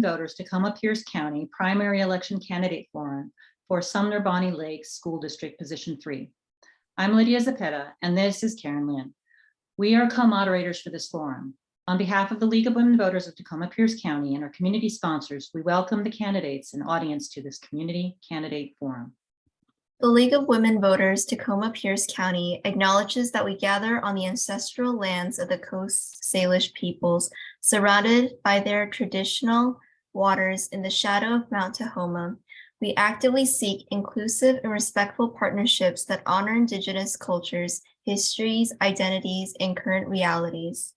Women Voters Tacoma-Pierce County Primary Election Candidate Forum for Sumner-Bonney Lake School District Position 3. I'm Lydia Zepeda, and this is Karen Lynn. We are co-moderators for this forum. On behalf of the League of Women Voters of Tacoma-Pierce County and our community sponsors, we welcome the candidates and audience to this Community Candidate Forum. The League of Women Voters Tacoma-Pierce County acknowledges that we gather on the ancestral lands of the Coast Salish peoples, surrounded by their traditional waters in the shadow of Mount Tahoma. We actively seek inclusive and respectful partnerships that honor Indigenous cultures, histories, identities, and current realities.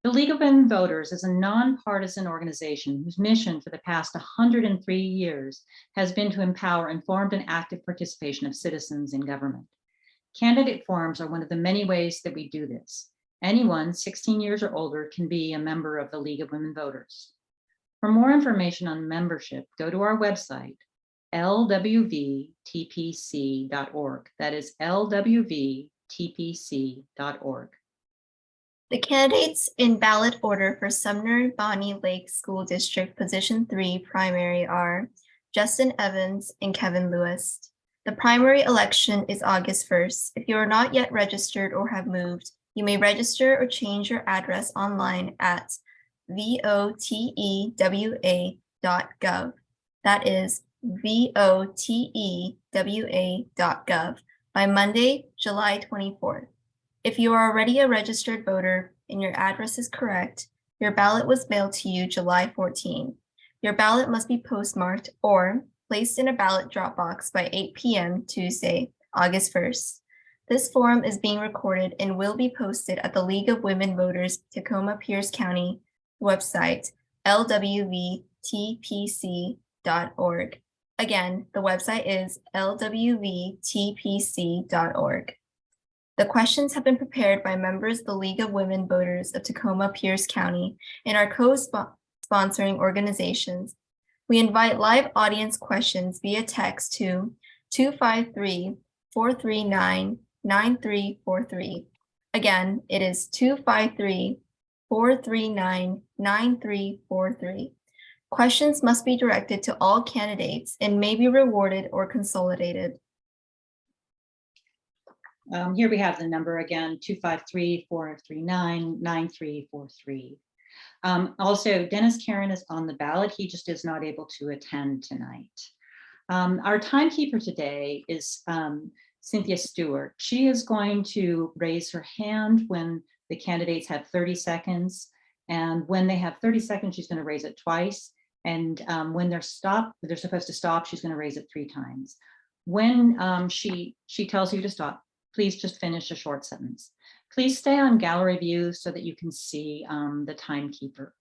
The League of Women Voters is a nonpartisan organization whose mission for the past 103 years has been to empower informed and active participation of citizens in government. Candidate forums are one of the many ways that we do this. Anyone 16 years or older can be a member of the League of Women Voters. For more information on membership, go to our website, lwvtpc.org. That is lwvtpc.org. The candidates in ballot order for Sumner-Bonney Lake School District Position 3 primary are Justin Evans and Kevin Lewis. The primary election is August 1st. If you are not yet registered or have moved, you may register or change your address online at votewa.gov. That is votewa.gov by Monday, July 24th. If you are already a registered voter and your address is correct, your ballot was mailed to you July 14. Your ballot must be postmarked or placed in a ballot drop box by 8 p.m. Tuesday, August 1st. This forum is being recorded and will be posted at the League of Women Voters Tacoma-Pierce County website, lwvtpc.org. Again, the website is lwvtpc.org. The questions have been prepared by members of the League of Women Voters of Tacoma-Pierce County and our co-sponsoring organizations. We invite live audience questions via text to 253-439-9343. Again, it is 253-439-9343. Questions must be directed to all candidates and may be rewarded or consolidated. Here we have the number again, 253-439-9343. Also, Denis Caron is on the ballot. He just is not able to attend tonight. Our timekeeper today is Cynthia Stewart. She is going to raise her hand when the candidates have 30 seconds. And when they have 30 seconds, she's going to raise it twice. And when they're supposed to stop, she's going to raise it 3 times. When she tells you to stop, please just finish a short sentence. Please stay on gallery view so that you can see the timekeeper.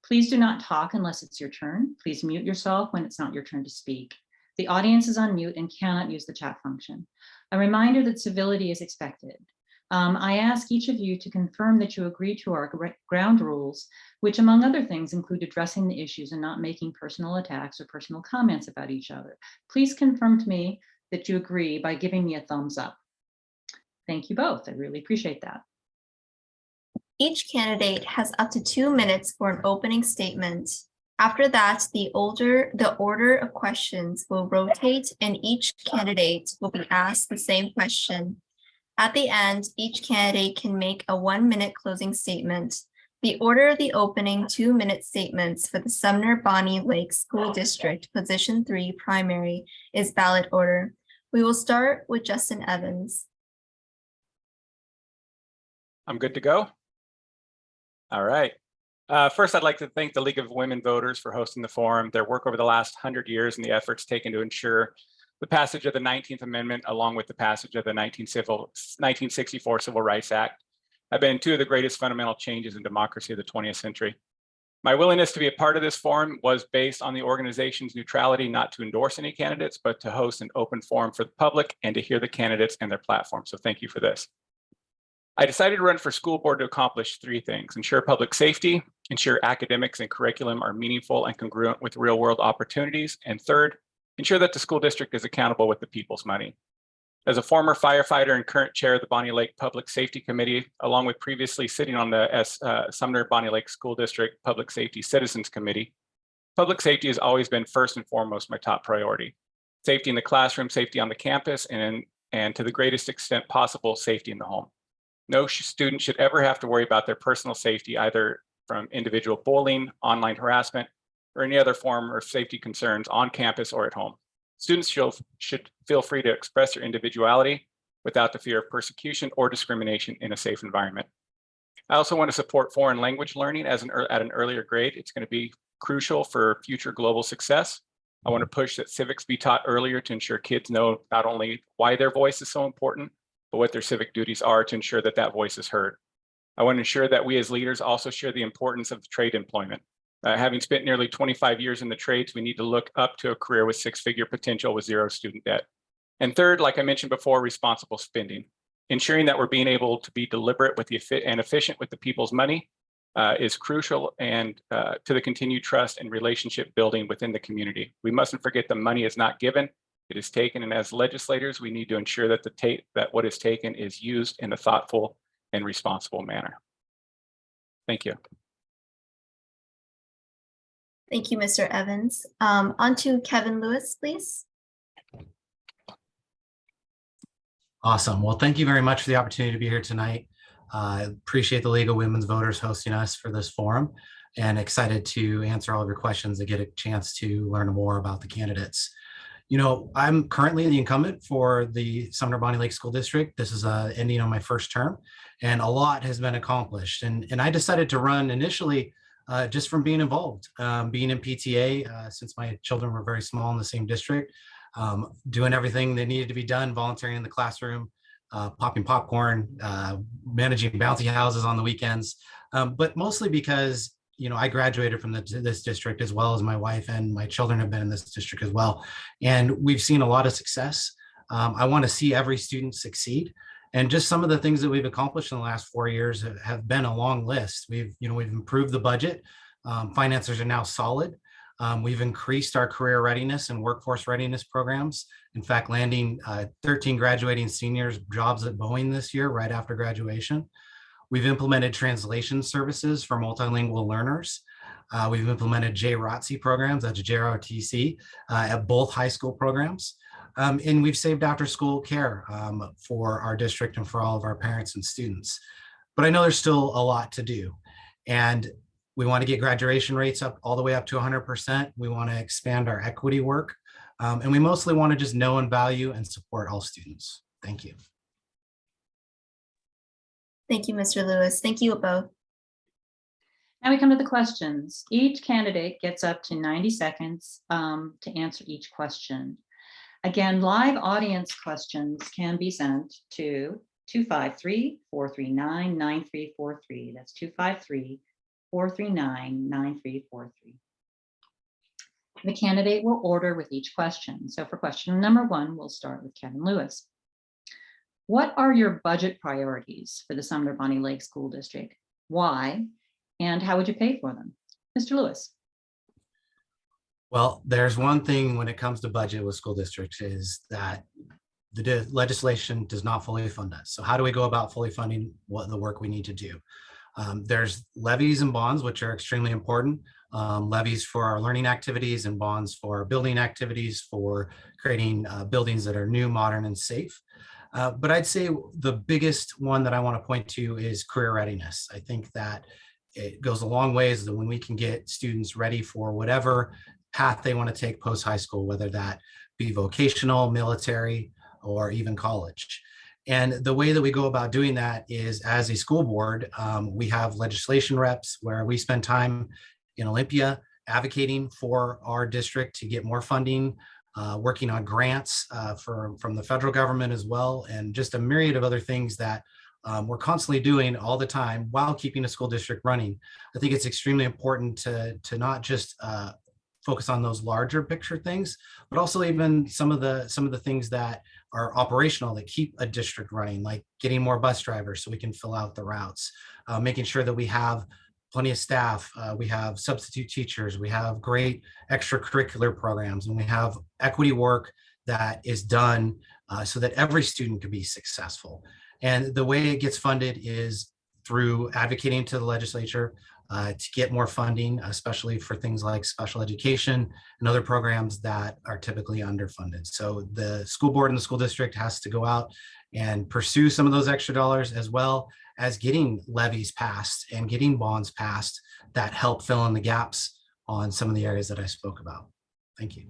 Please do not talk unless it's your turn. Please mute yourself when it's not your turn to speak. The audience is on mute and cannot use the chat function. A reminder that civility is expected. I ask each of you to confirm that you agree to our ground rules, which among other things include addressing the issues and not making personal attacks or personal comments about each other. Please confirm to me that you agree by giving me a thumbs up. Thank you both. I really appreciate that. Each candidate has up to 2 minutes for an opening statement. After that, the order of questions will rotate and each candidate will be asked the same question. At the end, each candidate can make a 1-minute closing statement. The order of the opening 2-minute statements for the Sumner-Bonney Lake School District Position 3 primary is ballot order. We will start with Justin Evans. I'm good to go. All right. First, I'd like to thank the League of Women Voters for hosting the forum. Their work over the last 100 years and the efforts taken to ensure the passage of the 19th Amendment, along with the passage of the 1964 Civil Rights Act, have been 2 of the greatest fundamental changes in democracy of the 20th century. My willingness to be a part of this forum was based on the organization's neutrality, not to endorse any candidates, but to host an open forum for the public and to hear the candidates and their platform. So thank you for this. I decided to run for school board to accomplish 3 things: ensure public safety, ensure academics and curriculum are meaningful and congruent with real world opportunities, and third, ensure that the school district is accountable with the people's money. As a former firefighter and current chair of the Bonney Lake Public Safety Committee, along with previously sitting on the Sumner-Bonney Lake School District Public Safety Citizens Committee, public safety has always been first and foremost my top priority. Safety in the classroom, safety on the campus, and to the greatest extent possible, safety in the home. No student should ever have to worry about their personal safety, either from individual bullying, online harassment, or any other form of safety concerns on campus or at home. Students should feel free to express their individuality without the fear of persecution or discrimination in a safe environment. I also want to support foreign language learning at an earlier grade. It's going to be crucial for future global success. I want to push that civics be taught earlier to ensure kids know not only why their voice is so important, but what their civic duties are to ensure that that voice is heard. I want to ensure that we as leaders also share the importance of trade employment. Having spent nearly 25 years in the trades, we need to look up to a career with six-figure potential with zero student debt. And third, like I mentioned before, responsible spending. Ensuring that we're being able to be deliberate with and efficient with the people's money is crucial and to the continued trust and relationship building within the community. We mustn't forget the money is not given, it is taken. And as legislators, we need to ensure that that what is taken is used in a thoughtful and responsible manner. Thank you. Thank you, Mr. Evans. On to Kevin Lewis, please. Awesome. Well, thank you very much for the opportunity to be here tonight. I appreciate the League of Women's Voters hosting us for this forum, and excited to answer all of your questions and get a chance to learn more about the candidates. You know, I'm currently the incumbent for the Sumner-Bonney Lake School District. This is ending on my first term, and a lot has been accomplished. And I decided to run initially just from being involved, being in PTA since my children were very small in the same district, doing everything that needed to be done, volunteering in the classroom, popping popcorn, managing bouncy houses on the weekends, but mostly because, you know, I graduated from this district, as well as my wife and my children have been in this district as well. And we've seen a lot of success. I want to see every student succeed. And just some of the things that we've accomplished in the last 4 years have been a long list. We've improved the budget. Finances are now solid. We've increased our career readiness and workforce readiness programs. In fact, landing 13 graduating seniors jobs at Boeing this year, right after graduation. We've implemented translation services for multilingual learners. We've implemented JROTC programs, that's JROTC, at both high school programs. And we've saved after school care for our district and for all of our parents and students. But I know there's still a lot to do. And we want to get graduation rates up all the way up to 100%. We want to expand our equity work. And we mostly want to just know and value and support all students. Thank you. Thank you, Mr. Lewis. Thank you both. Now we come to the questions. Each candidate gets up to 90 seconds to answer each question. Again, live audience questions can be sent to 253-439-9343. That's 253-439-9343. The candidate will order with each question. So for question number 1, we'll start with Kevin Lewis. What are your budget priorities for the Sumner-Bonney Lake School District? Why? And how would you pay for them? Mr. Lewis. Well, there's one thing when it comes to budget with school districts is that the legislation does not fully fund us. So how do we go about fully funding what the work we need to do? There's levies and bonds, which are extremely important. Levies for our learning activities and bonds for building activities for creating buildings that are new, modern, and safe. But I'd say the biggest one that I want to point to is career readiness. I think that it goes a long ways that when we can get students ready for whatever path they want to take post high school, whether that be vocational, military, or even college. And the way that we go about doing that is, as a school board, we have legislation reps where we spend time in Olympia advocating for our district to get more funding, working on grants from the federal government as well, and just a myriad of other things that we're constantly doing all the time while keeping a school district running. I think it's extremely important to not just focus on those larger picture things, but also even some of the things that are operational that keep a district running, like getting more bus drivers so we can fill out the routes, making sure that we have plenty of staff, we have substitute teachers, we have great extracurricular programs, and we have equity work that is done so that every student can be successful. And the way it gets funded is through advocating to the legislature to get more funding, especially for things like special education and other programs that are typically underfunded. So the school board and the school district has to go out and pursue some of those extra dollars, as well as getting levies passed and getting bonds passed that help fill in the gaps on some of the areas that I spoke about. Thank you.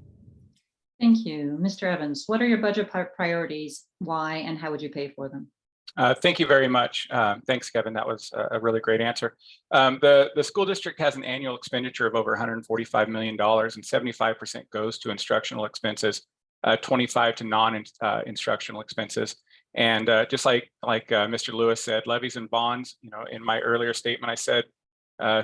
Thank you. Mr. Evans, what are your budget priorities? Why and how would you pay for them? Thank you very much. Thanks, Kevin. That was a really great answer. The school district has an annual expenditure of over $145 million, and 75% goes to instructional expenses, 25% to non-instructional expenses. And just like Mr. Lewis said, levies and bonds, in my earlier statement, I said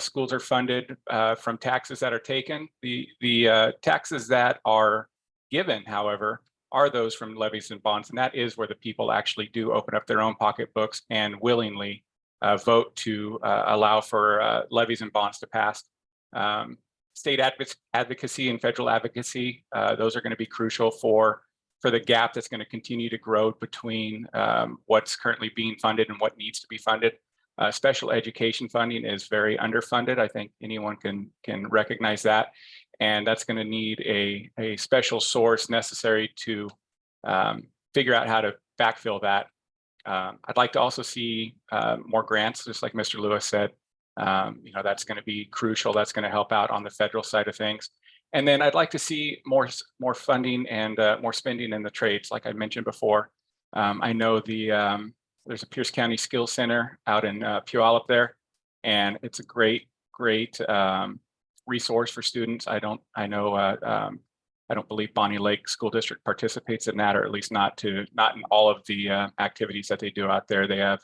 schools are funded from taxes that are taken. The taxes that are given, however, are those from levies and bonds, and that is where the people actually do open up their own pocketbooks and willingly vote to allow for levies and bonds to pass. State advocacy and federal advocacy, those are going to be crucial for the gap that's going to continue to grow between what's currently being funded and what needs to be funded. Special education funding is very underfunded. I think anyone can recognize that. And that's going to need a special source necessary to figure out how to backfill that. I'd like to also see more grants, just like Mr. Lewis said. That's going to be crucial. That's going to help out on the federal side of things. And then I'd like to see more funding and more spending in the trades, like I mentioned before. I know there's a Pierce County Skills Center out in Puyallup there, and it's a great resource for students. I don't believe Bonnie Lake School District participates in that, or at least not in all of the activities that they do out there. They have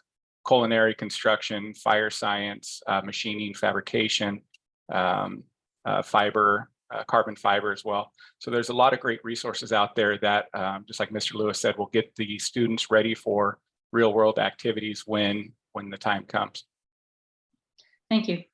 culinary, construction, fire science, machining, fabrication, fiber, carbon fiber as well. So there's a lot of great resources out there that, just like Mr. Lewis said, will get the students ready for real world activities when the time comes. Thank you.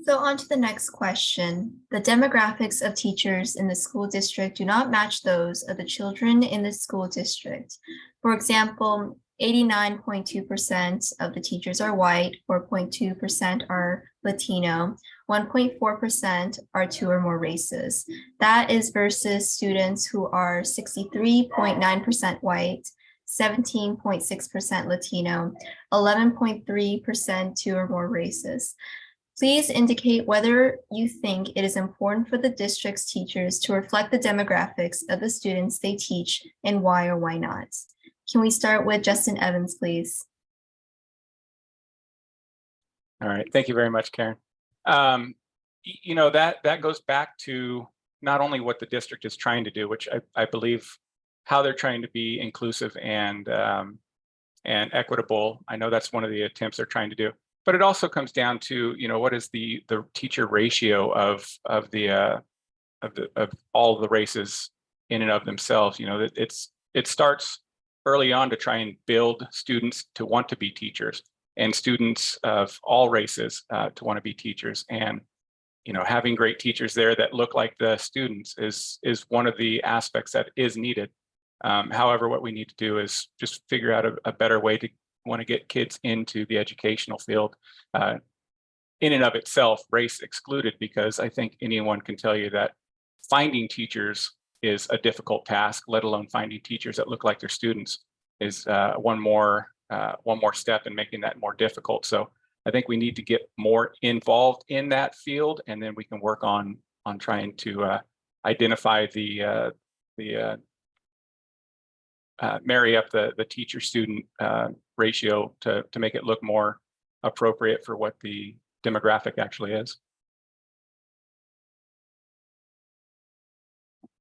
So on to the next question. The demographics of teachers in the school district do not match those of the children in the school district. For example, 89.2% of the teachers are white, 4.2% are Latino, 1.4% are 2 or more races. That is versus students who are 63.9% white, 17.6% Latino, 11.3% 2 or more races. Please indicate whether you think it is important for the district's teachers to reflect the demographics of the students they teach, and why or why not. Can we start with Justin Evans, please? All right, thank you very much, Karen. That goes back to not only what the district is trying to do, which I believe how they're trying to be inclusive and equitable. I know that's one of the attempts they're trying to do. But it also comes down to, what is the teacher ratio of all the races in and of themselves. It starts early on to try and build students to want to be teachers, and students of all races to want to be teachers. And having great teachers there that look like the students is one of the aspects that is needed. However, what we need to do is just figure out a better way to want to get kids into the educational field, in and of itself, race excluded, because I think anyone can tell you that finding teachers is a difficult task, let alone finding teachers that look like their students is one more step in making that more difficult. So I think we need to get more involved in that field, and then we can work on trying to identify the marry up the teacher-student ratio to make it look more appropriate for what the demographic actually is.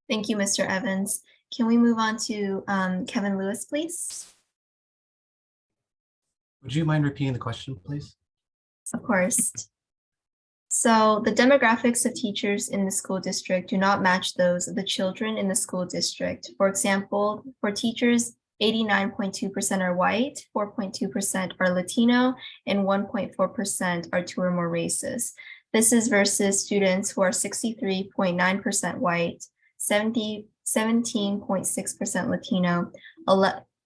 Thank you, Mr. Evans. Can we move on to Kevin Lewis, please? Would you mind repeating the question, please? Of course. So the demographics of teachers in the school district do not match those of the children in the school district. For example, for teachers, 89.2% are white, 4.2% are Latino, and 1.4% are 2 or more races. This is versus students who are 63.9% white, 17.6% Latino,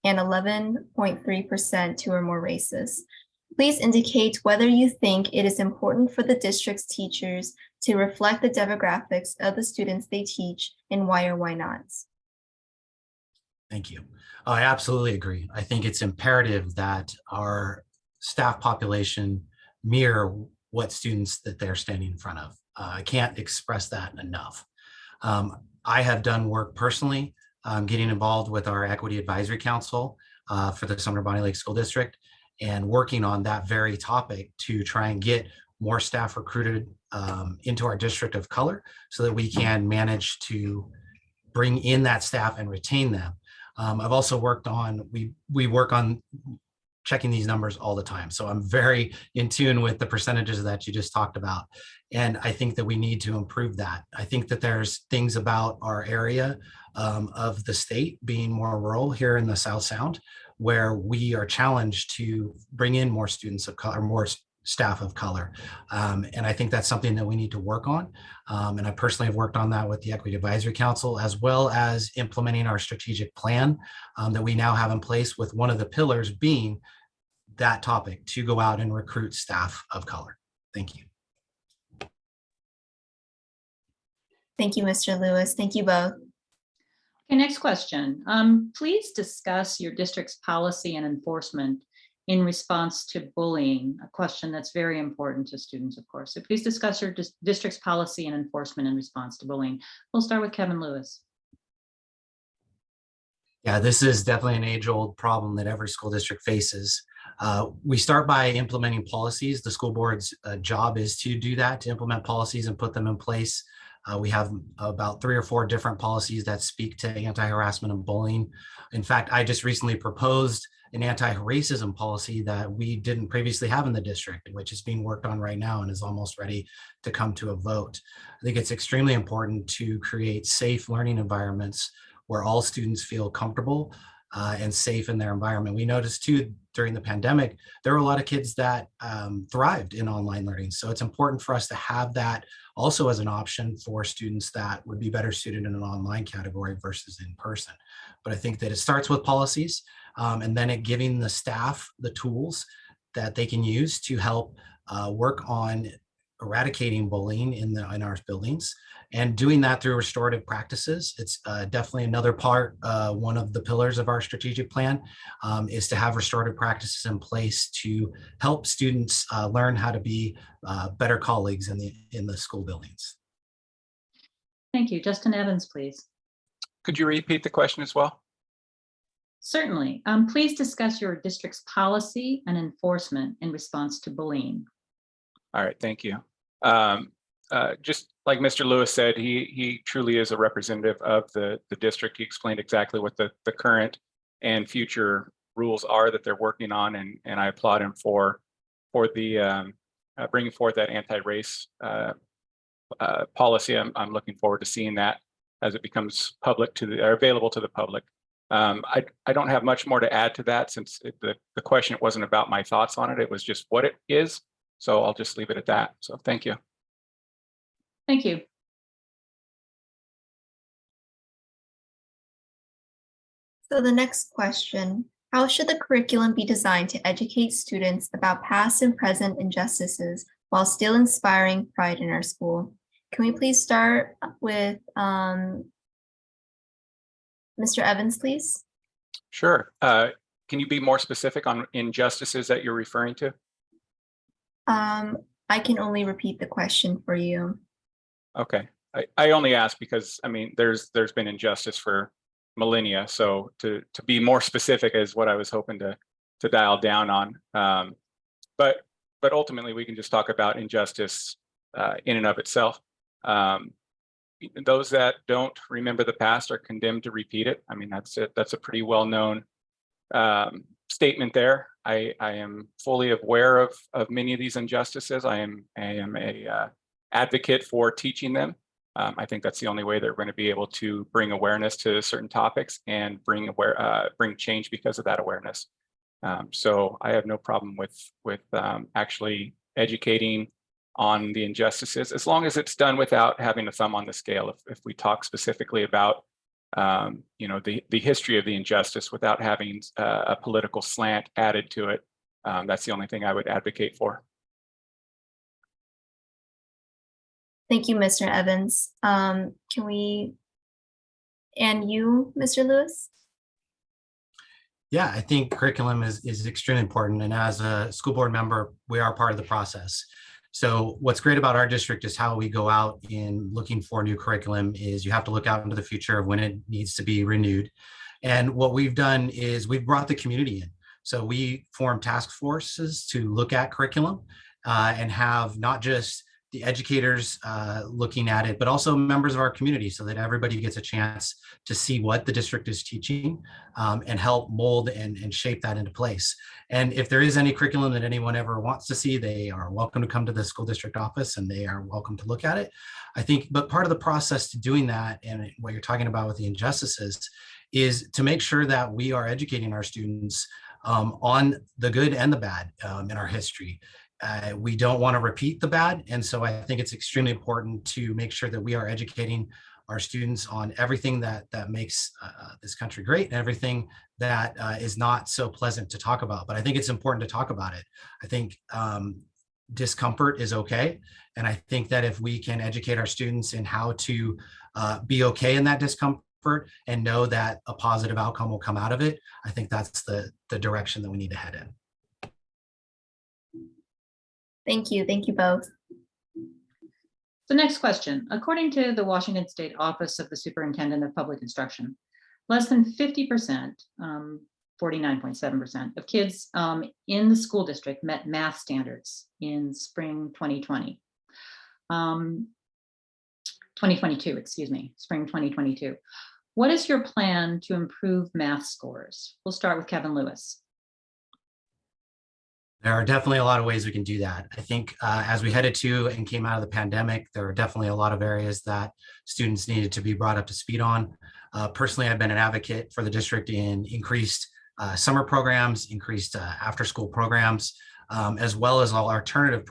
and 11.3% two or more races. Please indicate whether you think it is important for the district's teachers to reflect the demographics of the students they teach, and why or why not. Thank you. I absolutely agree. I think it's imperative that our staff population mirror what students that they're standing in front of. I can't express that enough. I have done work personally, getting involved with our Equity Advisory Council for the Sumner-Bonney Lake School District, and working on that very topic to try and get more staff recruited into our district of color so that we can manage to bring in that staff and retain them. I've also worked on, we work on checking these numbers all the time. So I'm very in tune with the percentages that you just talked about. And I think that we need to improve that. I think that there's things about our area of the state being more rural here in the South Sound, where we are challenged to bring in more students of color, more staff of color. And I think that's something that we need to work on. And I personally have worked on that with the Equity Advisory Council, as well as implementing our strategic plan that we now have in place, with one of the pillars being that topic, to go out and recruit staff of color. Thank you. Thank you, Mr. Lewis. Thank you both. Okay, next question. Please discuss your district's policy and enforcement in response to bullying, a question that's very important to students, of course. So please discuss your district's policy and enforcement in response to bullying. We'll start with Kevin Lewis. Yeah, this is definitely an age-old problem that every school district faces. We start by implementing policies. The school board's job is to do that, to implement policies and put them in place. We have about 3 or 4 different policies that speak to anti-harassment and bullying. In fact, I just recently proposed an anti-racism policy that we didn't previously have in the district, which is being worked on right now and is almost ready to come to a vote. I think it's extremely important to create safe learning environments where all students feel comfortable and safe in their environment. We noticed too, during the pandemic, there were a lot of kids that thrived in online learning. So it's important for us to have that also as an option for students that would be better suited in an online category versus in person. But I think that it starts with policies, and then giving the staff the tools that they can use to help work on eradicating bullying in our buildings, and doing that through restorative practices. It's definitely another part, one of the pillars of our strategic plan, is to have restorative practices in place to help students learn how to be better colleagues in the school buildings. Thank you. Justin Evans, please. Could you repeat the question as well? Certainly. Please discuss your district's policy and enforcement in response to bullying. All right, thank you. Just like Mr. Lewis said, he truly is a representative of the district. He explained exactly what the current and future rules are that they're working on, and I applaud him for the bringing forth that anti-race policy. I'm looking forward to seeing that as it becomes public or available to the public. I don't have much more to add to that, since the question wasn't about my thoughts on it. It was just what it is. So I'll just leave it at that. So thank you. Thank you. So the next question, how should the curriculum be designed to educate students about past and present injustices while still inspiring pride in our school? Can we please start with Mr. Evans, please? Sure. Can you be more specific on injustices that you're referring to? I can only repeat the question for you. Okay. I only ask because, I mean, there's been injustice for millennia. So to be more specific is what I was hoping to dial down on. But ultimately, we can just talk about injustice in and of itself. Those that don't remember the past are condemned to repeat it. I mean, that's a pretty well-known statement there. I am fully aware of many of these injustices. I am a advocate for teaching them. I think that's the only way they're going to be able to bring awareness to certain topics and bring change because of that awareness. So I have no problem with actually educating on the injustices, as long as it's done without having a thumb on the scale. If we talk specifically about the history of the injustice without having a political slant added to it, that's the only thing I would advocate for. Thank you, Mr. Evans. And you, Mr. Lewis? Yeah, I think curriculum is extremely important. And as a school board member, we are part of the process. So what's great about our district is how we go out in looking for new curriculum is you have to look out into the future of when it needs to be renewed. And what we've done is we've brought the community in. So we form task forces to look at curriculum and have not just the educators looking at it, but also members of our community so that everybody gets a chance to see what the district is teaching and help mold and shape that into place. And if there is any curriculum that anyone ever wants to see, they are welcome to come to the school district office and they are welcome to look at it. I think, but part of the process to doing that and what you're talking about with the injustices is to make sure that we are educating our students on the good and the bad in our history. We don't want to repeat the bad. And so I think it's extremely important to make sure that we are educating our students on everything that makes this country great and everything that is not so pleasant to talk about. But I think it's important to talk about it. I think discomfort is okay. And I think that if we can educate our students in how to be okay in that discomfort and know that a positive outcome will come out of it, I think that's the direction that we need to head in. Thank you. Thank you both. The next question, according to the Washington State Office of the Superintendent of Public Instruction, less than 50%, 49.7% of kids in the school district met math standards in spring 2020. 2022, excuse me, spring 2022. What is your plan to improve math scores? We'll start with Kevin Lewis. There are definitely a lot of ways we can do that. I think as we headed to and came out of the pandemic, there are definitely a lot of areas that students needed to be brought up to speed on. Personally, I've been an advocate for the district in increased summer programs, increased after-school programs, as well as all alternative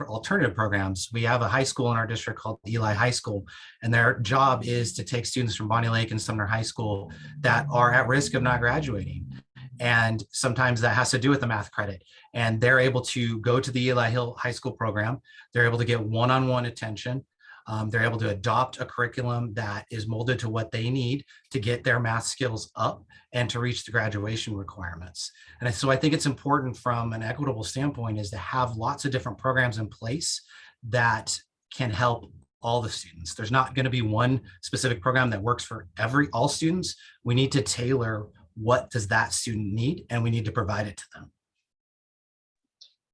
programs. We have a high school in our district called Eli High School, and their job is to take students from Bonney Lake and Sumner High School that are at risk of not graduating. And sometimes that has to do with the math credit. And they're able to go to the Eli Hill High School program. They're able to get one-on-one attention. They're able to adopt a curriculum that is molded to what they need to get their math skills up and to reach the graduation requirements. And so I think it's important from an equitable standpoint is to have lots of different programs in place that can help all the students. There's not going to be one specific program that works for all students. We need to tailor what does that student need, and we need to provide it to them.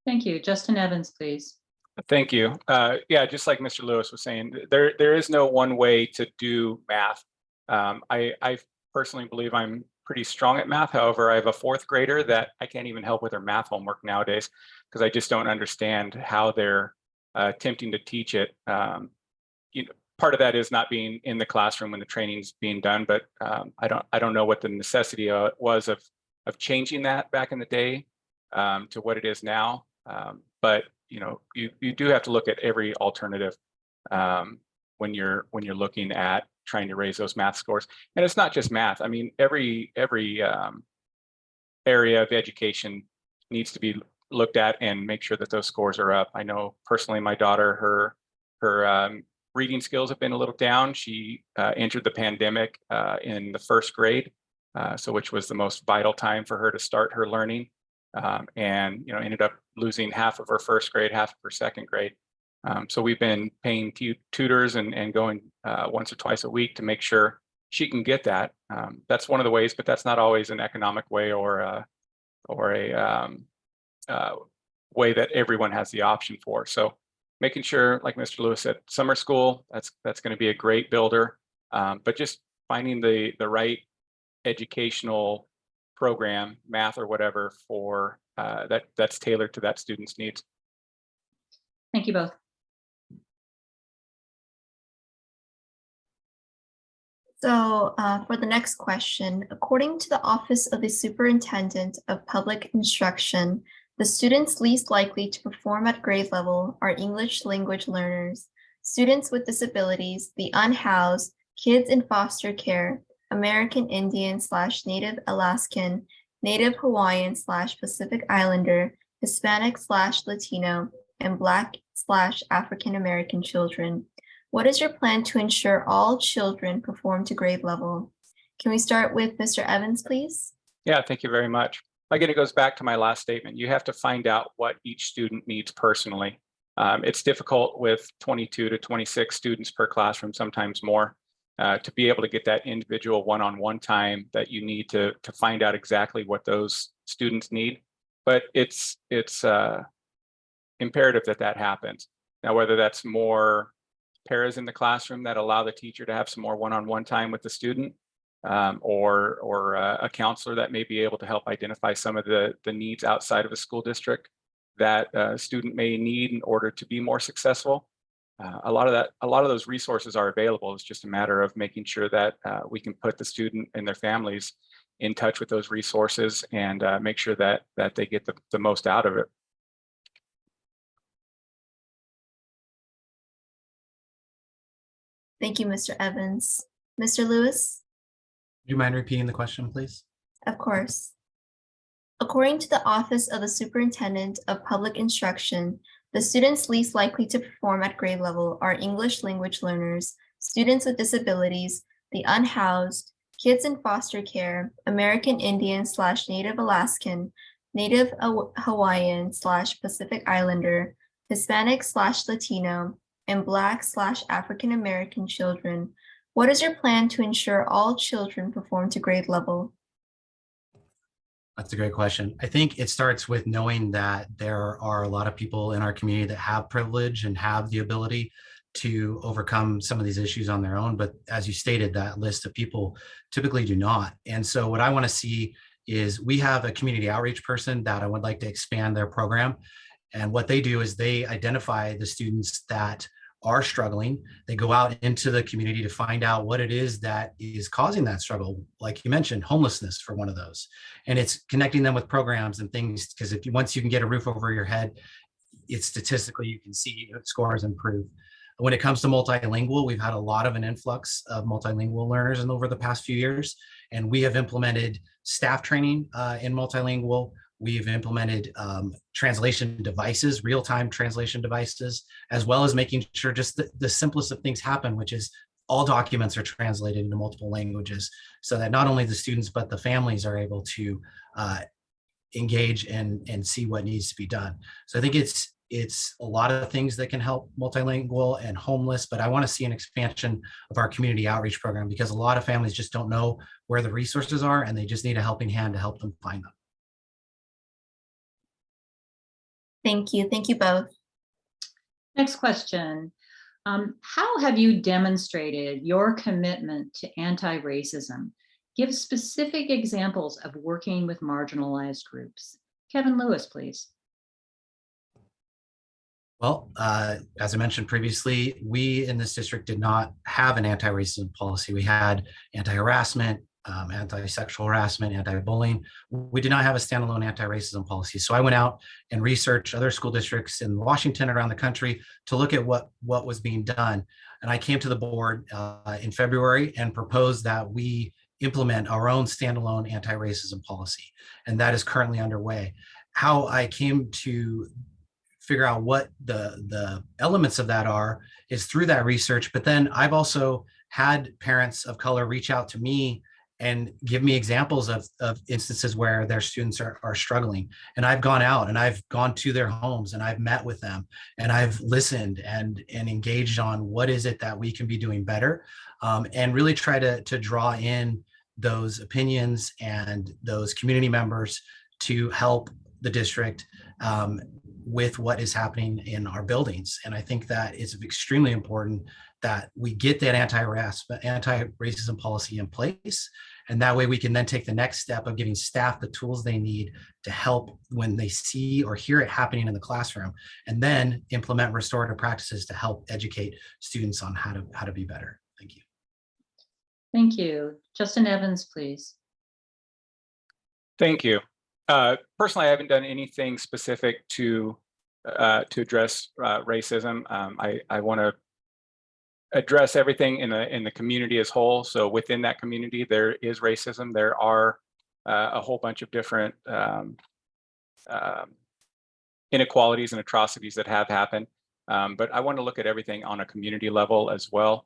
Thank you. Justin Evans, please. Thank you. Yeah, just like Mr. Lewis was saying, there is no one way to do math. I personally believe I'm pretty strong at math. However, I have a fourth grader that I can't even help with her math homework nowadays because I just don't understand how they're attempting to teach it. Part of that is not being in the classroom when the training's being done, but I don't know what the necessity was of changing that back in the day to what it is now. But you do have to look at every alternative when you're looking at trying to raise those math scores. And it's not just math. I mean, every area of education needs to be looked at and make sure that those scores are up. I know personally, my daughter, her reading skills have been a little down. She entered the pandemic in the first grade, which was the most vital time for her to start her learning, and ended up losing half of her first grade, half of her second grade. So we've been paying tutors and going once or twice a week to make sure she can get that. That's one of the ways, but that's not always an economic way or a way that everyone has the option for. So making sure, like Mr. Lewis said, summer school, that's going to be a great builder, but just finding the right educational program, math or whatever, for that's tailored to that student's needs. Thank you both. So for the next question, according to the Office of the Superintendent of Public Instruction, The students least likely to perform at grade level are English language learners, students with disabilities, the unhoused, kids in foster care, American Indian/Native Alaskan, Native Hawaiian/Pacific Islander, Hispanic/Latino, and Black/African American children. What is your plan to ensure all children perform to grade level? Can we start with Mr. Evans, please? Yeah, thank you very much. Again, it goes back to my last statement. You have to find out what each student needs personally. It's difficult with 22 to 26 students per classroom, sometimes more, to be able to get that individual one-on-one time that you need to find out exactly what those students need. But it's imperative that that happens. Now, whether that's more paras in the classroom that allow the teacher to have some more one-on-one time with the student, or a counselor that may be able to help identify some of the needs outside of a school district that a student may need in order to be more successful. A lot of those resources are available. It's just a matter of making sure that we can put the student and their families in touch with those resources and make sure that they get the most out of it. Thank you, Mr. Evans. Mr. Lewis? Do you mind repeating the question, please? Of course. According to the Office of the Superintendent of Public Instruction, the students least likely to perform at grade level are English language learners, students with disabilities, the unhoused, kids in foster care, American Indian/Native Alaskan, Native Hawaiian/Pacific Islander, Hispanic/Latino, and Black/African American children. What is your plan to ensure all children perform to grade level? That's a great question. I think it starts with knowing that there are a lot of people in our community that have privilege and have the ability to overcome some of these issues on their own. But as you stated, that list of people typically do not. And so what I want to see is we have a community outreach person that I would like to expand their program. And what they do is they identify the students that are struggling. They go out into the community to find out what it is that is causing that struggle. Like you mentioned, homelessness for one of those. And it's connecting them with programs and things, because once you can get a roof over your head, it's statistically, you can see scores improve. When it comes to multilingual, we've had a lot of an influx of multilingual learners over the past few years. And we have implemented staff training in multilingual. We've implemented translation devices, real-time translation devices, as well as making sure just the simplest of things happen, which is all documents are translated into multiple languages so that not only the students, but the families are able to engage and see what needs to be done. So I think it's a lot of things that can help multilingual and homeless, but I want to see an expansion of our community outreach program because a lot of families just don't know where the resources are and they just need a helping hand to help them find them. Thank you. Thank you both. Next question. How have you demonstrated your commitment to anti-racism? Give specific examples of working with marginalized groups. Kevin Lewis, please. Well, as I mentioned previously, we in this district did not have an anti-racism policy. We had anti-harassment, anti-sexual harassment, anti-bullying. We did not have a standalone anti-racism policy. So I went out and researched other school districts in Washington around the country to look at what was being done. And I came to the board in February and proposed that we implement our own standalone anti-racism policy. And that is currently underway. How I came to figure out what the elements of that are is through that research. But then I've also had parents of color reach out to me and give me examples of instances where their students are struggling. And I've gone out and I've gone to their homes and I've met with them and I've listened and engaged on what is it that we can be doing better, and really try to draw in those opinions and those community members to help the district with what is happening in our buildings. And I think that it's extremely important that we get that anti-racism policy in place. And that way we can then take the next step of giving staff the tools they need to help when they see or hear it happening in the classroom, and then implement restorative practices to help educate students on how to be better. Thank you. Thank you. Justin Evans, please. Thank you. Personally, I haven't done anything specific to address racism. I want to address everything in the community as whole. So within that community, there is racism. There are a whole bunch of different inequalities and atrocities that have happened. But I want to look at everything on a community level as well.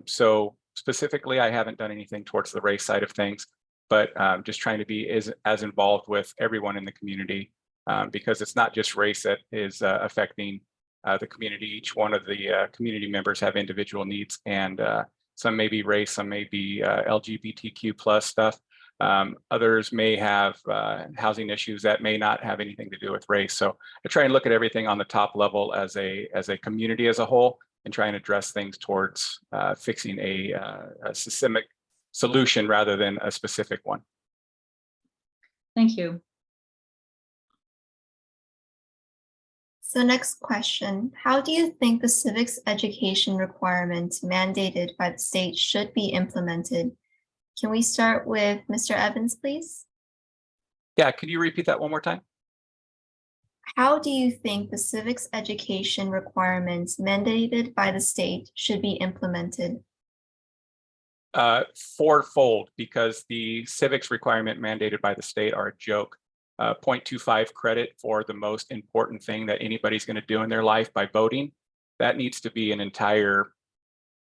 So specifically, I haven't done anything towards the race side of things, but just trying to be as involved with everyone in the community, because it's not just race that is affecting the community. Each one of the community members have individual needs, and some may be race, some may be LGBTQ plus stuff. Others may have housing issues that may not have anything to do with race. So I try and look at everything on the top level as a community as a whole, and try and address things towards fixing a systemic solution rather than a specific one. Thank you. So next question, how do you think the civics education requirement mandated by the state should be implemented? Can we start with Mr. Evans, please? Yeah, could you repeat that one more time? How do you think the civics education requirements mandated by the state should be implemented? Fourfold, because the civics requirement mandated by the state are a joke. 0.25 credit for the most important thing that anybody's going to do in their life by voting. That needs to be an entire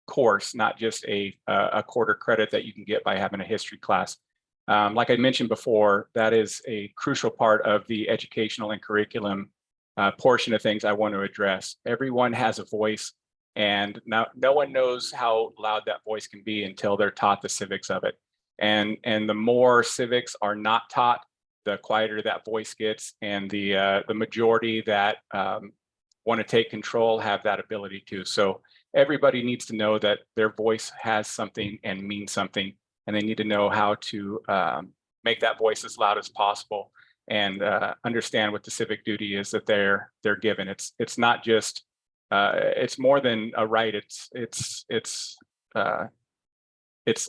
course, not just a quarter credit that you can get by having a history class. Like I mentioned before, that is a crucial part of the educational and curriculum portion of things I want to address. Everyone has a voice, and no one knows how loud that voice can be until they're taught the civics of it. And the more civics are not taught, the quieter that voice gets, and the majority that want to take control have that ability to. So everybody needs to know that their voice has something and means something, and they need to know how to make that voice as loud as possible, and understand what the civic duty is that they're given. It's not just it's more than a right. It's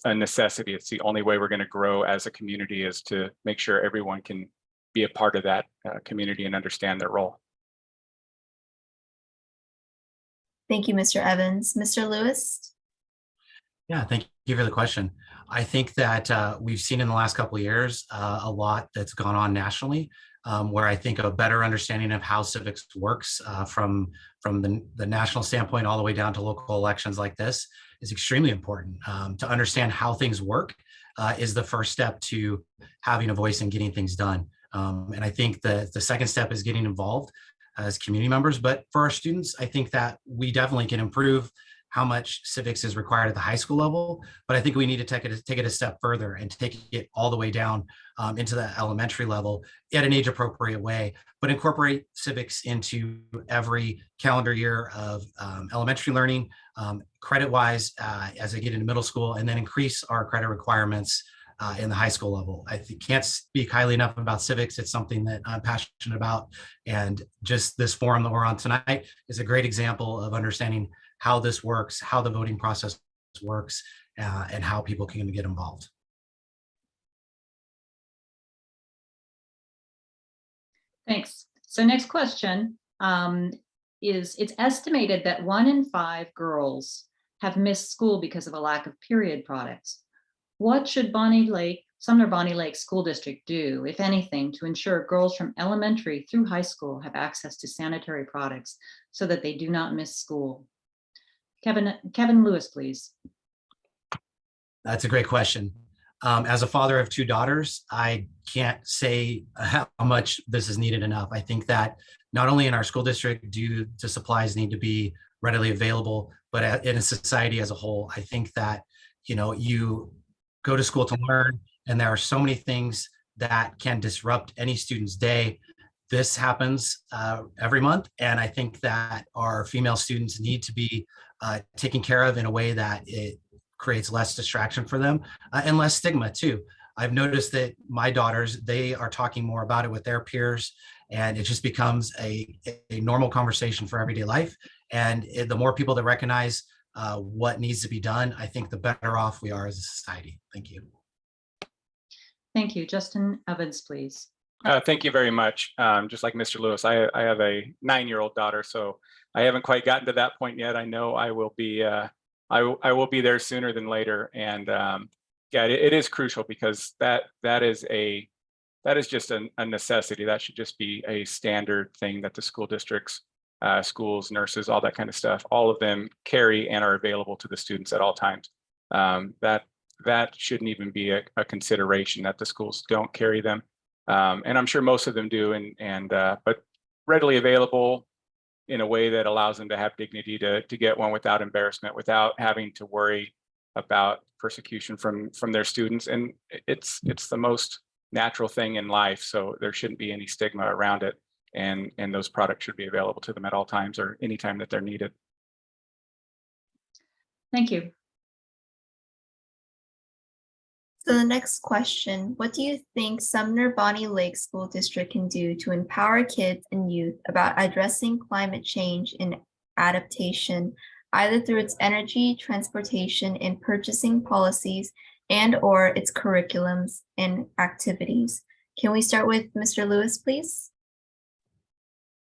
a necessity. It's the only way we're going to grow as a community, is to make sure everyone can be a part of that community and understand their role. Thank you, Mr. Evans. Mr. Lewis? Yeah, thank you for the question. I think that we've seen in the last couple of years a lot that's gone on nationally, where I think a better understanding of how civics works from the national standpoint all the way down to local elections like this is extremely important. To understand how things work is the first step to having a voice and getting things done. And I think the second step is getting involved as community members. But for our students, I think that we definitely can improve how much civics is required at the high school level, but I think we need to take it a step further and take it all the way down into the elementary level at an age appropriate way, but incorporate civics into every calendar year of elementary learning, credit wise, as they get into middle school, and then increase our credit requirements in the high school level. I can't speak highly enough about civics. It's something that I'm passionate about, and just this forum that we're on tonight is a great example of understanding how this works, how the voting process works, and how people can get involved. Thanks. So next question is, it's estimated that 1 in 5 girls have missed school because of a lack of period products. What should Sumner-Bonney Lake School District do, if anything, to ensure girls from elementary through high school have access to sanitary products so that they do not miss school? Kevin Lewis, please. That's a great question. As a father of 2 daughters, I can't say how much this is needed enough. I think that not only in our school district do the supplies need to be readily available, but in a society as a whole. I think that, you go to school to learn, and there are so many things that can disrupt any student's day. This happens every month, and I think that our female students need to be taken care of in a way that it creates less distraction for them and less stigma too. I've noticed that my daughters, they are talking more about it with their peers, and it just becomes a normal conversation for everyday life. And the more people that recognize what needs to be done, I think the better off we are as a society. Thank you. Thank you. Justin Evans, please. Thank you very much. Just like Mr. Lewis, I have a 9-year-old daughter, so I haven't quite gotten to that point yet. I know I will be. I will be there sooner than later, and yeah, it is crucial because that is just a necessity. That should just be a standard thing that the school districts, schools, nurses, all that kind of stuff, all of them carry and are available to the students at all times. That shouldn't even be a consideration that the schools don't carry them. And I'm sure most of them do, but readily available in a way that allows them to have dignity to get one without embarrassment, without having to worry about persecution from their students. And it's the most natural thing in life, so there shouldn't be any stigma around it. And those products should be available to them at all times or anytime that they're needed. Thank you. So the next question, what do you think Sumner-Bonney Lake School District can do to empower kids and youth about addressing climate change and adaptation, either through its energy, transportation, and purchasing policies and/or its curriculums and activities? Can we start with Mr. Lewis, please?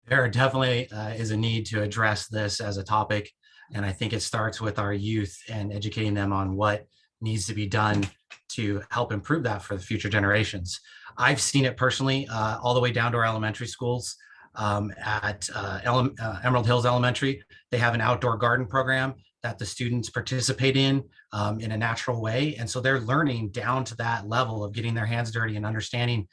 There definitely is a need to address this as a topic. And I think it starts with our youth and educating them on what needs to be done to help improve that for the future generations. I've seen it personally all the way down to our elementary schools. At Emerald Hills Elementary, they have an outdoor garden program that the students participate in a natural way. And so they're learning down to that level of getting their hands dirty and understanding,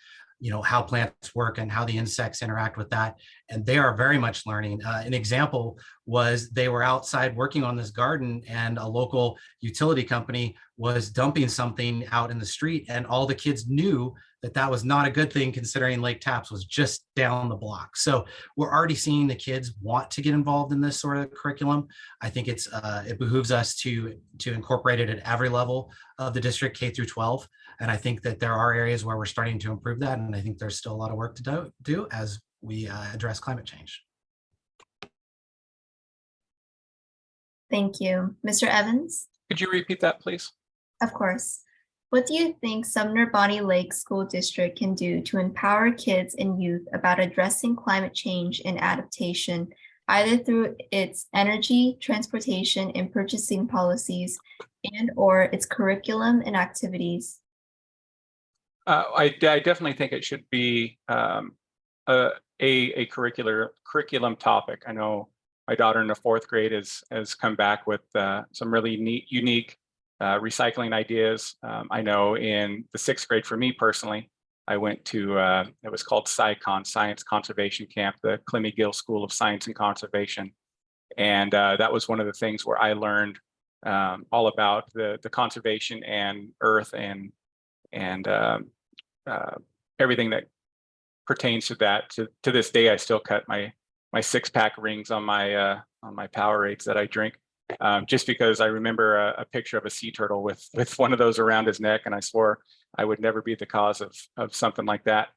how plants work and how the insects interact with that. And they are very much learning. An example was they were outside working on this garden and a local utility company was dumping something out in the street, and all the kids knew that that was not a good thing considering Lake Tapps was just down the block. So we're already seeing the kids want to get involved in this sort of curriculum. I think it behooves us to incorporate it at every level of the district, K through 12. And I think that there are areas where we're starting to improve that. And I think there's still a lot of work to do as we address climate change. Thank you. Mr. Evans? Could you repeat that, please? Of course. What do you think Sumner-Bonney Lake School District can do to empower kids and youth about addressing climate change and adaptation, either through its energy, transportation, and purchasing policies, and/or its curriculum and activities? I definitely think it should be a curriculum topic. I know my daughter in the 4th grade has come back with some really neat, unique recycling ideas. I know in the 6th grade, for me personally, I went to, it was called SciCon, Science Conservation Camp, the Clemmy Gill School of Science and Conservation. And that was one of the things where I learned all about the conservation and earth and everything that pertains to that. To this day, I still cut my 6-pack rings on my Powerades that I drink. Just because I remember a picture of a sea turtle with one of those around his neck, and I swore I would never be the cause of something like that.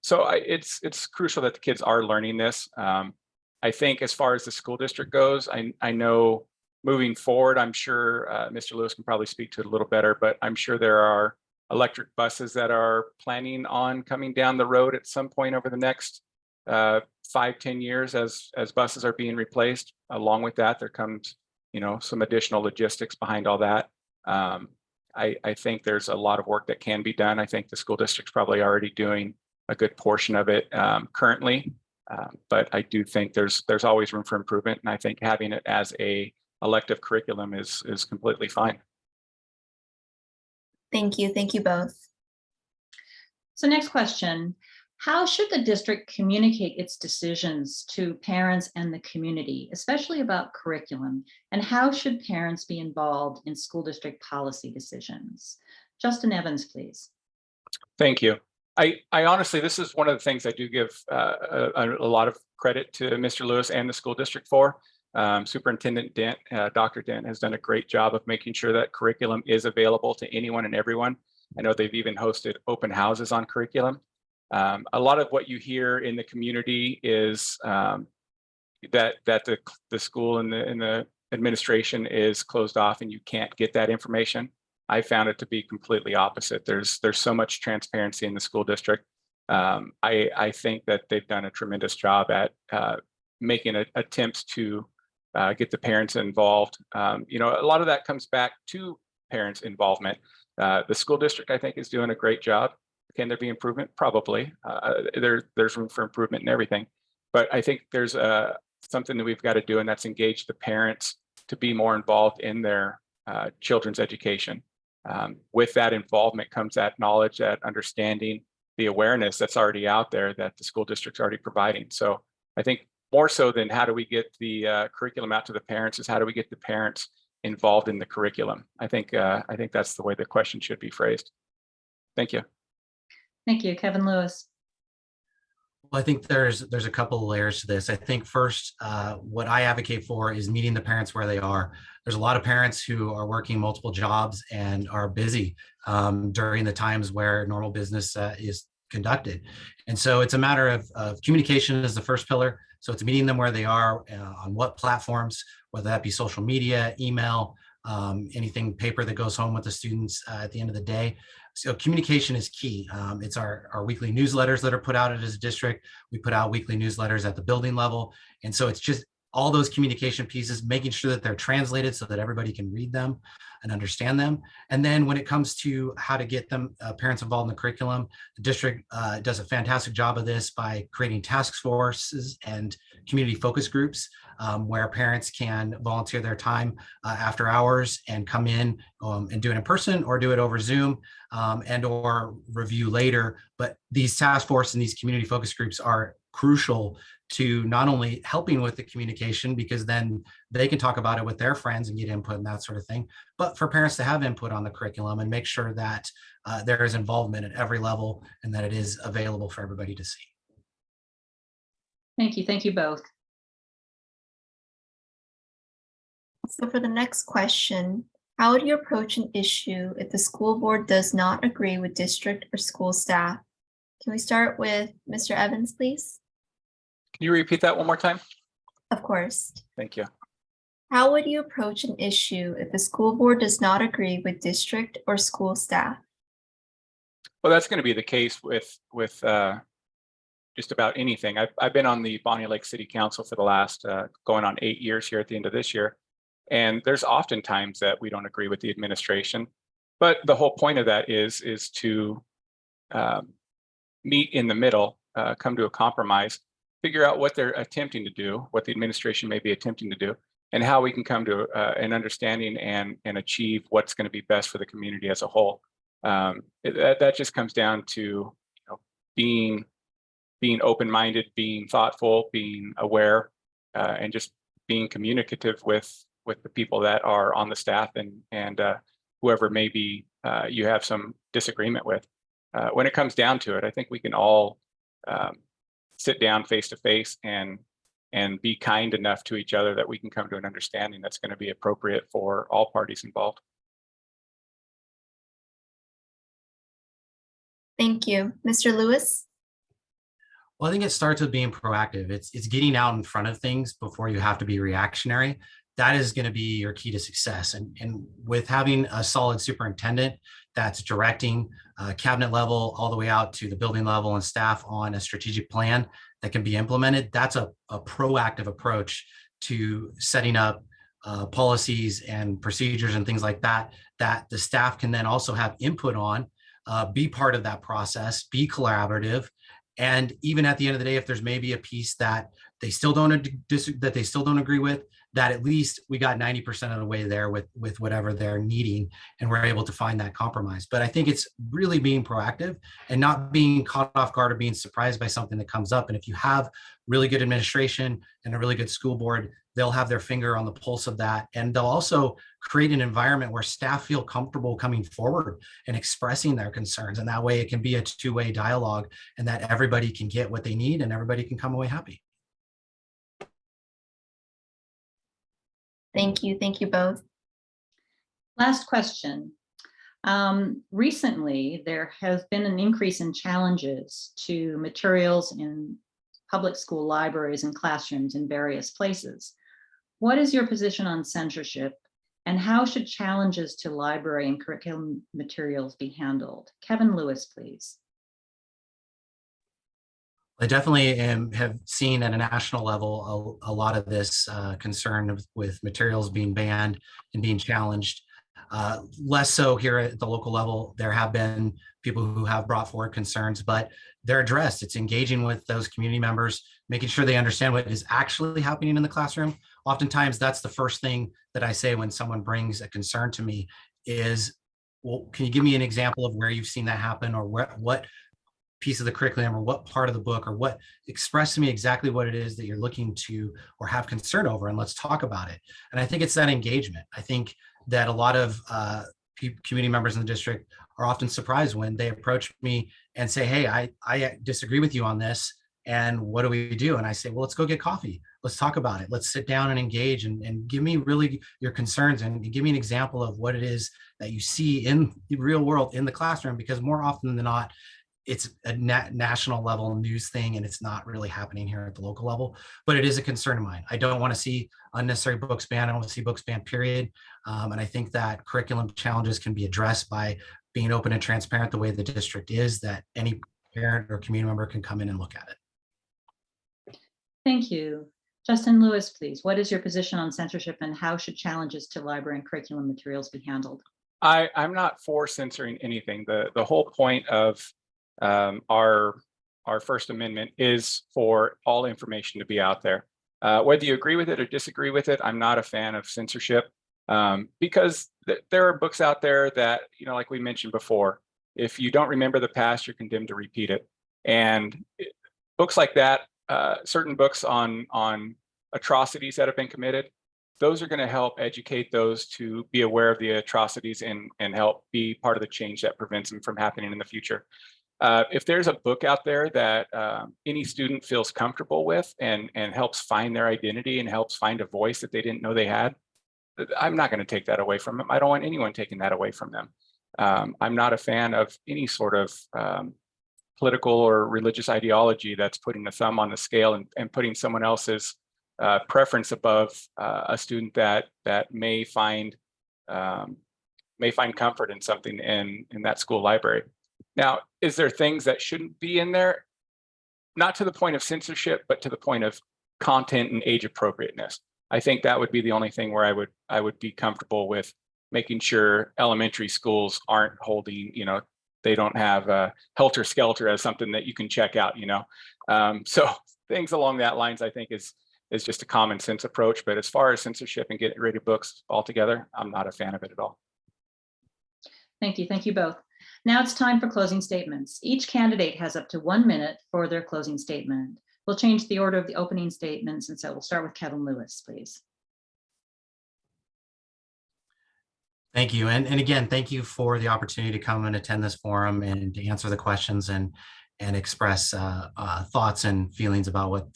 So it's crucial that the kids are learning this. I think as far as the school district goes, I know moving forward, I'm sure Mr. Lewis can probably speak to it a little better, but I'm sure there are electric buses that are planning on coming down the road at some point over the next 5-10 years as buses are being replaced. Along with that, there comes, some additional logistics behind all that. I think there's a lot of work that can be done. I think the school district's probably already doing a good portion of it currently, but I do think there's always room for improvement, and I think having it as a elective curriculum is completely fine. Thank you. Thank you both. So next question. How should the district communicate its decisions to parents and the community, especially about curriculum? And how should parents be involved in school district policy decisions? Justin Evans, please. Thank you. I honestly, this is one of the things I do give a lot of credit to Mr. Lewis and the school district for. Superintendent Dent, Dr. Dent has done a great job of making sure that curriculum is available to anyone and everyone. I know they've even hosted open houses on curriculum. A lot of what you hear in the community is that the school and the administration is closed off and you can't get that information. I found it to be completely opposite. There's so much transparency in the school district. I think that they've done a tremendous job at making attempts to get the parents involved. You know, a lot of that comes back to parents' involvement. The school district, I think, is doing a great job. Can there be improvement? Probably. There's room for improvement in everything. But I think there's something that we've got to do, and that's engage the parents to be more involved in their children's education. With that involvement comes that knowledge, that understanding, the awareness that's already out there that the school district's already providing. So I think more so than how do we get the curriculum out to the parents is how do we get the parents involved in the curriculum. I think that's the way the question should be phrased. Thank you. Thank you, Kevin Lewis. Well, I think there's a couple of layers to this. I think first, what I advocate for is meeting the parents where they are. There's a lot of parents who are working multiple jobs and are busy during the times where normal business is conducted. And so it's a matter of communication is the first pillar. So it's meeting them where they are on what platforms, whether that be social media, email, anything paper that goes home with the students at the end of the day. So communication is key. It's our weekly newsletters that are put out as a district. We put out weekly newsletters at the building level. And so it's just all those communication pieces, making sure that they're translated so that everybody can read them and understand them. And then when it comes to how to get them parents involved in the curriculum, the district does a fantastic job of this by creating task forces and community focus groups where parents can volunteer their time after hours and come in and do it in person or do it over Zoom and or review later. But these task force and these community focus groups are crucial to not only helping with the communication, because then they can talk about it with their friends and get input and that sort of thing, but for parents to have input on the curriculum and make sure that there is involvement at every level and that it is available for everybody to see. Thank you. Thank you both. So for the next question, how would you approach an issue if the school board does not agree with district or school staff? Can we start with Mr. Evans, please? Can you repeat that one more time? Of course. Thank you. How would you approach an issue if the school board does not agree with district or school staff? Well, that's going to be the case with just about anything. I've been on the Bonnie Lake City Council for the last going on 8 years here at the end of this year. And there's often times that we don't agree with the administration. But the whole point of that is to meet in the middle, come to a compromise, figure out what they're attempting to do, what the administration may be attempting to do, and how we can come to an understanding and achieve what's going to be best for the community as a whole. That just comes down to being open-minded, being thoughtful, being aware, and just being communicative with the people that are on the staff and whoever maybe you have some disagreement with. When it comes down to it, I think we can all sit down face to face and be kind enough to each other that we can come to an understanding that's going to be appropriate for all parties involved. Thank you. Mr. Lewis? Well, I think it starts with being proactive. It's getting out in front of things before you have to be reactionary. That is going to be your key to success. And with having a solid superintendent that's directing cabinet level all the way out to the building level and staff on a strategic plan that can be implemented, that's a proactive approach to setting up policies and procedures and things like that, that the staff can then also have input on, be part of that process, be collaborative. And even at the end of the day, if there's maybe a piece that they still don't agree with, that at least we got 90% of the way there with whatever they're needing, and we're able to find that compromise. But I think it's really being proactive and not being caught off guard or being surprised by something that comes up. And if you have really good administration and a really good school board, they'll have their finger on the pulse of that. And they'll also create an environment where staff feel comfortable coming forward and expressing their concerns. And that way it can be a two-way dialogue, and that everybody can get what they need and everybody can come away happy. Thank you. Thank you both. Last question. Recently, there has been an increase in challenges to materials in public school libraries and classrooms in various places. What is your position on censorship, and how should challenges to library and curriculum materials be handled? Kevin Lewis, please. I definitely have seen at a national level a lot of this concern with materials being banned and being challenged. Less so here at the local level. There have been people who have brought forward concerns, but they're addressed. It's engaging with those community members, making sure they understand what is actually happening in the classroom. Oftentimes, that's the first thing that I say when someone brings a concern to me is, well, can you give me an example of where you've seen that happen, or what piece of the curriculum or what part of the book, or what, express to me exactly what it is that you're looking to or have concern over, and let's talk about it. And I think it's that engagement. I think that a lot of community members in the district are often surprised when they approach me and say, hey, I disagree with you on this, and what do we do? And I say, well, let's go get coffee. Let's talk about it. Let's sit down and engage, and give me really your concerns, and give me an example of what it is that you see in the real world in the classroom, because more often than not, it's a national level news thing, and it's not really happening here at the local level, but it is a concern of mine. I don't want to see unnecessary books banned. I don't want to see books banned, period. And I think that curriculum challenges can be addressed by being open and transparent the way the district is, that any parent or community member can come in and look at it. Thank you. Justin Lewis, please. What is your position on censorship, and how should challenges to library and curriculum materials be handled? I'm not for censoring anything. The whole point of our First Amendment is for all information to be out there. Whether you agree with it or disagree with it, I'm not a fan of censorship, because there are books out there that, like we mentioned before, if you don't remember the past, you're condemned to repeat it. And books like that, certain books on atrocities that have been committed, those are going to help educate those to be aware of the atrocities and help be part of the change that prevents them from happening in the future. If there's a book out there that any student feels comfortable with and helps find their identity and helps find a voice that they didn't know they had, I'm not going to take that away from them. I don't want anyone taking that away from them. I'm not a fan of any sort of political or religious ideology that's putting a thumb on the scale and putting someone else's preference above a student that may find comfort in something in that school library. Now, is there things that shouldn't be in there? Not to the point of censorship, but to the point of content and age appropriateness. I think that would be the only thing where I would be comfortable with making sure elementary schools aren't holding, they don't have Helter Skelter as something that you can check out, So things along that lines, I think is just a common sense approach. But as far as censorship and getting rid of books altogether, I'm not a fan of it at all. Thank you. Thank you both. Now it's time for closing statements. Each candidate has up to 1 minute for their closing statement. We'll change the order of the opening statements, and so we'll start with Kevin Lewis, please. Thank you. And again, thank you for the opportunity to come and attend this forum and to answer the questions and express thoughts and feelings about what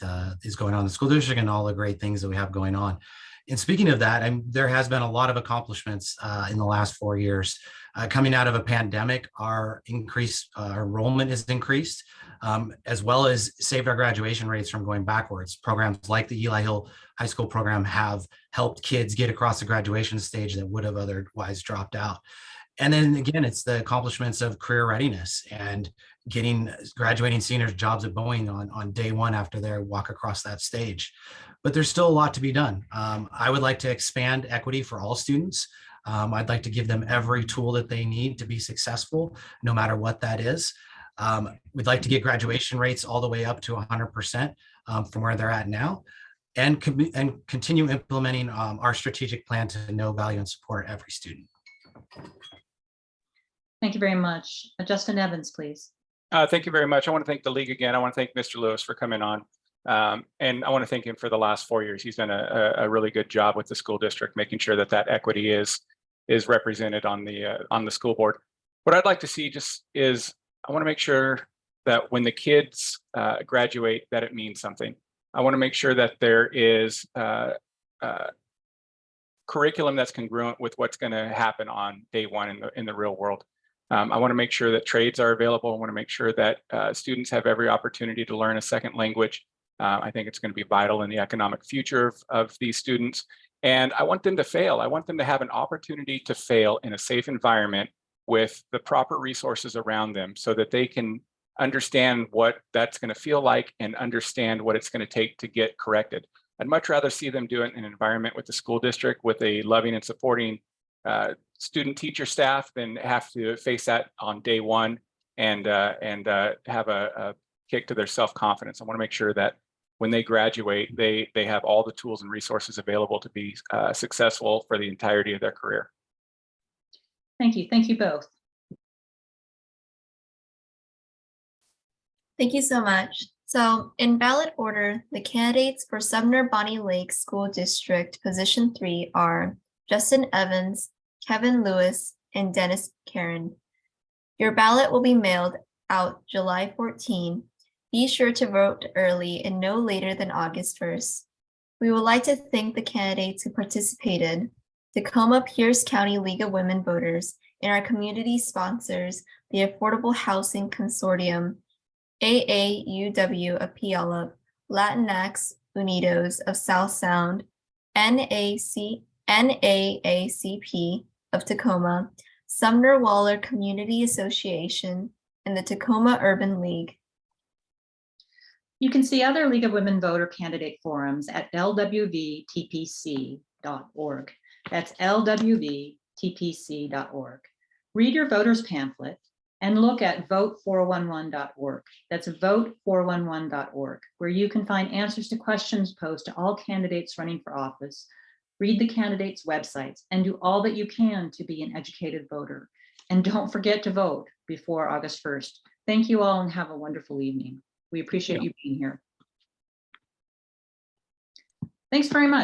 is going on in the school district and all the great things that we have going on. And speaking of that, there has been a lot of accomplishments in the last 4 years. Coming out of a pandemic, our enrollment has increased, as well as saved our graduation rates from going backwards. Programs like the Eli Hill High School program have helped kids get across the graduation stage that would have otherwise dropped out. And then again, it's the accomplishments of career readiness and getting graduating seniors jobs at Boeing on day one after their walk across that stage. But there's still a lot to be done. I would like to expand equity for all students. I'd like to give them every tool that they need to be successful, no matter what that is. We'd like to get graduation rates all the way up to 100% from where they're at now, and continue implementing our strategic plan to know, value, and support every student. Thank you very much. Justin Evans, please. Thank you very much. I want to thank the league again. I want to thank Mr. Lewis for coming on. And I want to thank him for the last 4 years. He's done a really good job with the school district, making sure that equity is represented on the school board. What I'd like to see just is, I want to make sure that when the kids graduate, that it means something. I want to make sure that there is curriculum that's congruent with what's going to happen on day one in the real world. I want to make sure that trades are available. I want to make sure that students have every opportunity to learn a second language. I think it's going to be vital in the economic future of these students. And I want them to fail. I want them to have an opportunity to fail in a safe environment with the proper resources around them so that they can understand what that's going to feel like, and understand what it's going to take to get corrected. I'd much rather see them do it in an environment with the school district with a loving and supporting student teacher staff than have to face that on day one and have a kick to their self-confidence. I want to make sure that when they graduate, they have all the tools and resources available to be successful for the entirety of their career. Thank you. Thank you both. Thank you so much. So in ballot order, the candidates for Sumner-Bonney Lake School District Position 3 are Justin Evans, Kevin Lewis, and Denis Caron. Your ballot will be mailed out July 14. Be sure to vote early and no later than August 1st. We would like to thank the candidates who participated, Tacoma-Pierce County League of Women Voters, and our community sponsors, the Affordable Housing Consortium, AAUW of Puyallup, Latinx Unidos of South Sound, NAACP of Tacoma, Sumner Waller Community Association, and the Tacoma Urban League. You can see other League of Women Voter candidate forums at lwvtpc.org. That's lwvtpc.org. Read your voters pamphlet and look at vote411.org. That's vote411.org, where you can find answers to questions posed to all candidates running for office, read the candidates' websites, and do all that you can to be an educated voter. And don't forget to vote before August 1st. Thank you all and have a wonderful evening. We appreciate you being here. Thanks very much.